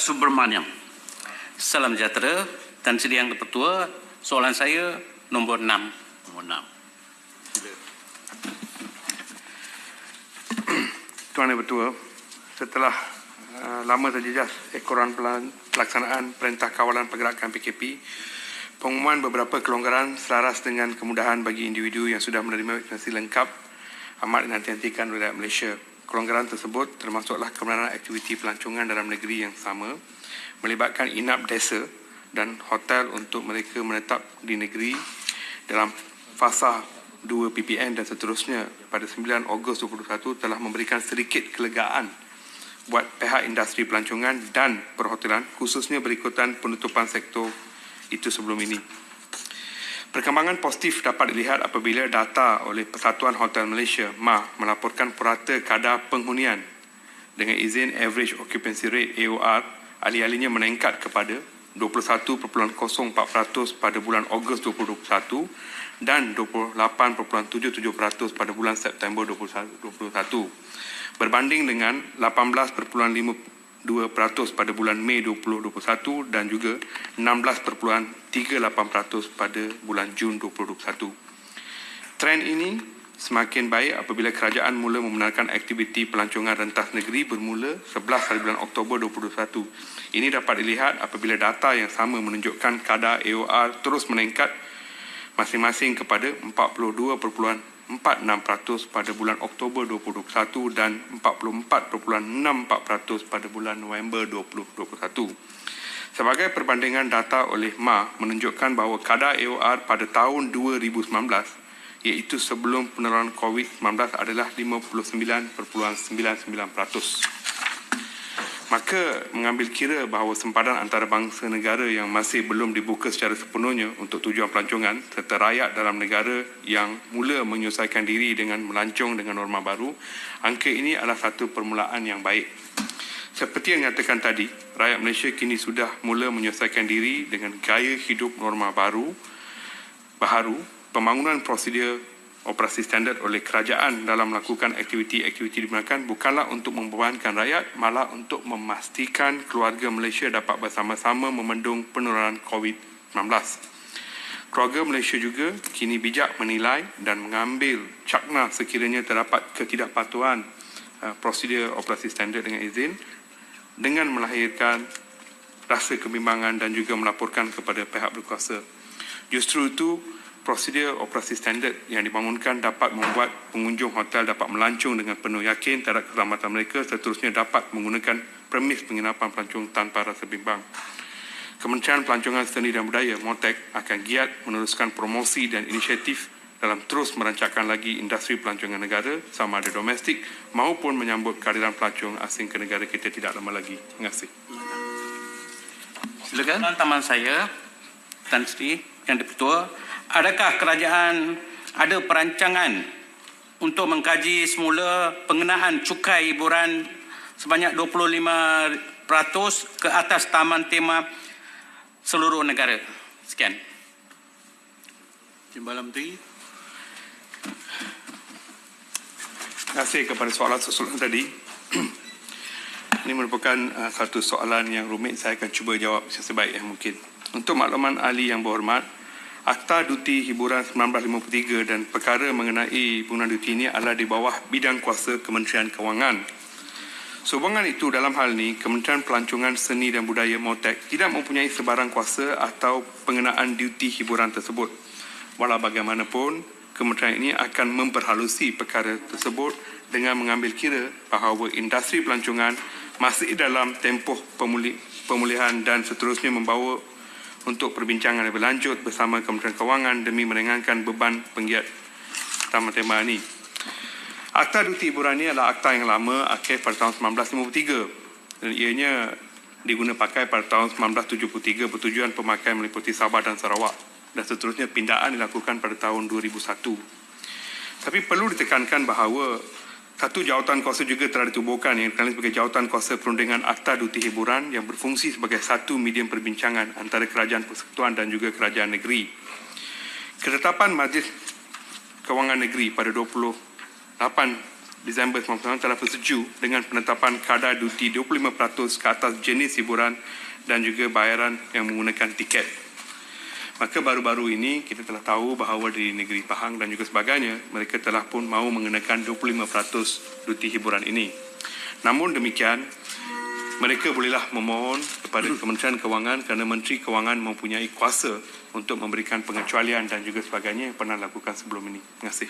Subramaniam. Salam sejahtera. Tan Sri Yang Ketua, soalan saya nombor 6. Nombor 6. Tuan Yang Ketua, setelah lama terjejas ekoran pelaksanaan Perintah Kawalan Pergerakan PKP, pengumuman beberapa kelonggaran selaras dengan kemudahan bagi individu yang sudah menerima vaksinasi lengkap amat dinanti-nantikan oleh rakyat Malaysia. Kelonggaran tersebut termasuklah kebenaran aktiviti pelancongan dalam negeri yang sama, melibatkan inap desa dan hotel untuk mereka menetap di negeri dalam fasa 2 PPN dan seterusnya pada 9 Ogos 2021 telah memberikan sedikit kelegaan buat pihak industri pelancongan dan perhotelan, khususnya berikutan penutupan sektor itu sebelum ini. Perkembangan positif dapat dilihat apabila data oleh Persatuan Hotel Malaysia MAH melaporkan purata kadar penghunian dengan izin Average Occupancy Rate AOR alih-alihnya meningkat kepada 21.04% pada bulan Ogos 2021 dan 28.77% pada bulan September 2021 berbanding dengan 18.52% pada bulan Mei 2021 dan juga 16.38% pada bulan Jun 2021. Trend ini semakin baik apabila kerajaan mula membenarkan aktiviti pelancongan rentas negeri bermula 11 hari bulan Oktober 2021. Ini dapat dilihat apabila data yang sama menunjukkan kadar AOR terus meningkat masing-masing kepada 42.46% pada bulan Oktober 2021 dan 44.64% pada bulan November 2021. Sebagai perbandingan data oleh MAH menunjukkan bahawa kadar AOR pada tahun 2019 iaitu sebelum penularan COVID-19 adalah 59.99%. Maka mengambil kira bahawa sempadan antarabangsa negara yang masih belum dibuka secara sepenuhnya untuk tujuan pelancongan serta rakyat dalam negara yang mula menyesuaikan diri dengan melancong dengan norma baru, angka ini adalah satu permulaan yang baik. Seperti yang nyatakan tadi, rakyat Malaysia kini sudah mula menyesuaikan diri dengan gaya hidup norma baru, pembangunan prosedur operasi standard oleh kerajaan dalam melakukan aktiviti-aktiviti digunakan bukanlah untuk membebankan rakyat, malah untuk memastikan keluarga Malaysia dapat bersama-sama memendung penularan COVID-19. Keluarga Malaysia juga kini bijak menilai dan mengambil cakna sekiranya terdapat ketidakpatuhan prosedur operasi standard dengan izin dengan melahirkan rasa kebimbangan dan juga melaporkan kepada pihak berkuasa. Justru itu, prosedur operasi standard yang dibangunkan dapat membuat pengunjung hotel dapat melancong dengan penuh yakin terhadap keselamatan mereka, seterusnya dapat menggunakan premis penginapan pelancong tanpa rasa bimbang. Kementerian Pelancongan Seni dan Budaya (MOTEK) akan giat meneruskan promosi dan inisiatif dalam terus merancangkan lagi industri pelancongan negara sama ada domestik maupun menyambut kehadiran pelancong asing ke negara kita tidak lama lagi. Terima kasih. Silakan. Taman saya, Tan Sri Yang Ketua, adakah kerajaan ada perancangan untuk mengkaji semula pengenaan cukai hiburan sebanyak 25% ke atas taman tema seluruh negara? Sekian. Timbalan Menteri. Terima kasih kepada soalan susulan tadi. Ini merupakan satu soalan yang rumit. Saya akan cuba jawab sebaik yang mungkin. Untuk makluman ahli yang berhormat, Akta Duti Hiburan 1953 dan perkara mengenai penggunaan duti ini adalah di bawah bidang kuasa Kementerian Kewangan. Sehubungan itu, dalam hal ini, Kementerian Pelancongan Seni dan Budaya (MOTEK) tidak mempunyai sebarang kuasa atau pengenaan duti hiburan tersebut. Walau bagaimanapun, kementerian ini akan memperhalusi perkara tersebut dengan mengambil kira bahawa industri pelancongan masih dalam tempoh pemulihan dan seterusnya membawa untuk perbincangan lebih lanjut bersama Kementerian Kewangan demi meringankan beban penggiat taman tema ini. Akta Duti Hiburan ini adalah akta yang lama, akhir pada tahun 1953 dan ianya diguna pakai pada tahun 1973 bertujuan pemakaian meliputi Sabah dan Sarawak dan seterusnya pindaan dilakukan pada tahun 2001. Tapi perlu ditekankan bahawa satu jawatan kuasa juga telah ditubuhkan yang dikenali sebagai Jawatan Kuasa Perundingan Akta Duti Hiburan yang berfungsi sebagai satu medium perbincangan antara Kerajaan Persekutuan dan juga Kerajaan Negeri. Ketetapan Majlis Kewangan Negeri pada 28 Disember 1999 telah bersetuju dengan penetapan kadar duti 25% ke atas jenis hiburan dan juga bayaran yang menggunakan tiket. Maka baru-baru ini kita telah tahu bahawa di negeri Pahang dan juga sebagainya, mereka telah pun mahu mengenakan 25% duti hiburan ini. Namun demikian, mereka bolehlah memohon kepada Kementerian Kewangan kerana Menteri Kewangan mempunyai kuasa untuk memberikan pengecualian dan juga sebagainya yang pernah lakukan sebelum ini. Terima kasih.